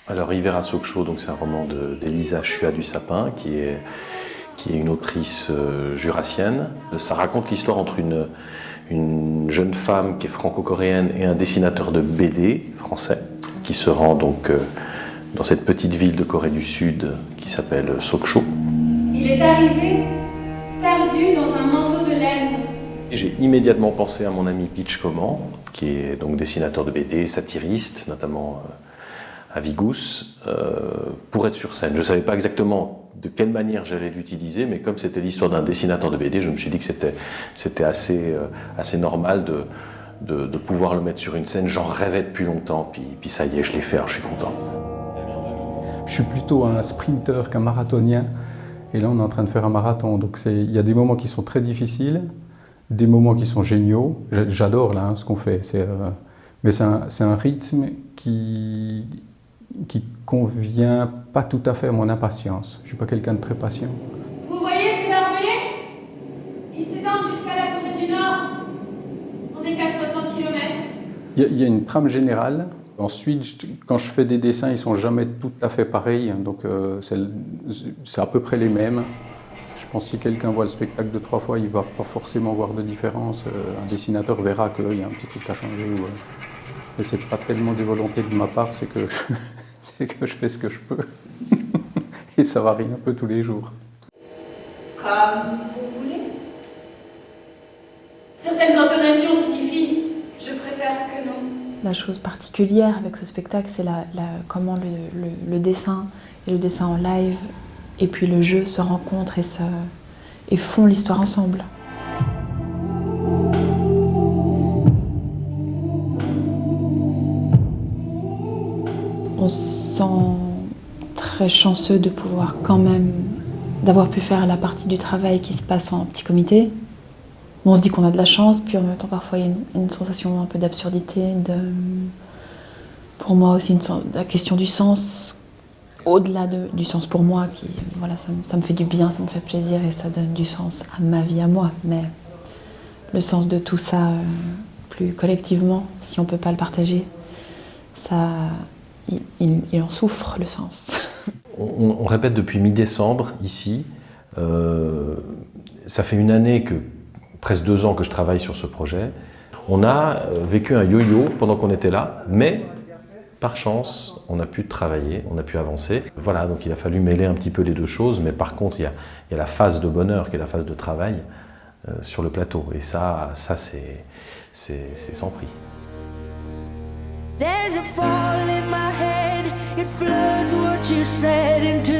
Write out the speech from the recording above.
Alors Hiver à Sokcho, donc c'est un roman d'Elisa Chua du Sapin, qui est une autrice jurassienne. Ça raconte l'histoire entre une jeune femme qui est franco-coréenne et un dessinateur de BD français, qui se rend donc dans cette petite ville de Corée du Sud qui s'appelle Sokcho. Il est arrivé, perdu dans un manteau de laine. J'ai immédiatement pensé à mon ami Pitch Coman, qui est donc dessinateur de BD, satiriste, notamment à Vigous, pour être sur scène. Je ne savais pas exactement de quelle manière j'allais l'utiliser, mais comme c'était l'histoire d'un dessinateur de BD, je me suis dit que c'était assez normal de pouvoir le mettre sur une scène. J'en rêvais depuis longtemps, puis ça y est, je l'ai fait, alors je suis content. Je suis plutôt un sprinter qu'un marathonien, et là on est en train de faire un marathon, donc il y a des moments qui sont très difficiles, des moments qui sont géniaux. J'adore là ce qu'on fait, mais c'est un rythme qui convient pas tout à fait à mon impatience. Je suis pas quelqu'un de très patient. Vous voyez ces barbelés? Ils s'étendent jusqu'à la Corée du Nord. On n'est qu'à 60 km. Il y a une trame générale. Ensuite, quand je fais des dessins, ils sont jamais tout à fait pareils, donc c'est à peu près les mêmes. Je pense que si quelqu'un voit le spectacle 2-3 fois, il va pas forcément voir de différence. Un dessinateur verra qu'il y a un petit truc à changer. Mais c'est pas tellement des volontés de ma part, c'est que je fais ce que je peux. Et ça varie un peu tous les jours. Comme vous voulez. Certaines intonations signifient « je préfère que non ». La chose particulière avec ce spectacle, c'est comment le dessin et le dessin en live et puis le jeu se rencontrent et font l'histoire ensemble. On se sent très chanceux de pouvoir quand même, d'avoir pu faire la partie du travail qui se passe en petit comité. On se dit qu'on a de la chance, puis en même temps parfois il y a une sensation un peu d'absurdité, pour moi aussi la question du sens, au-delà du sens pour moi, voilà, ça me fait du bien, ça me fait plaisir et ça donne du sens à ma vie, à moi. Mais le sens de tout ça, plus collectivement, si on ne peut pas le partager, il en souffre, le sens. On répète depuis mi-décembre, ici. Ça fait une année, presque 2 ans que je travaille sur ce projet. On a vécu un yo-yo pendant qu'on était là, mais par chance, on a pu travailler, on a pu avancer. Voilà, donc il a fallu mêler un petit peu les deux choses, mais par contre, il y a la phase de bonheur qui est la phase de travail sur le plateau. Et ça c'est sans prix. There's a fall in my head, it floods what you said into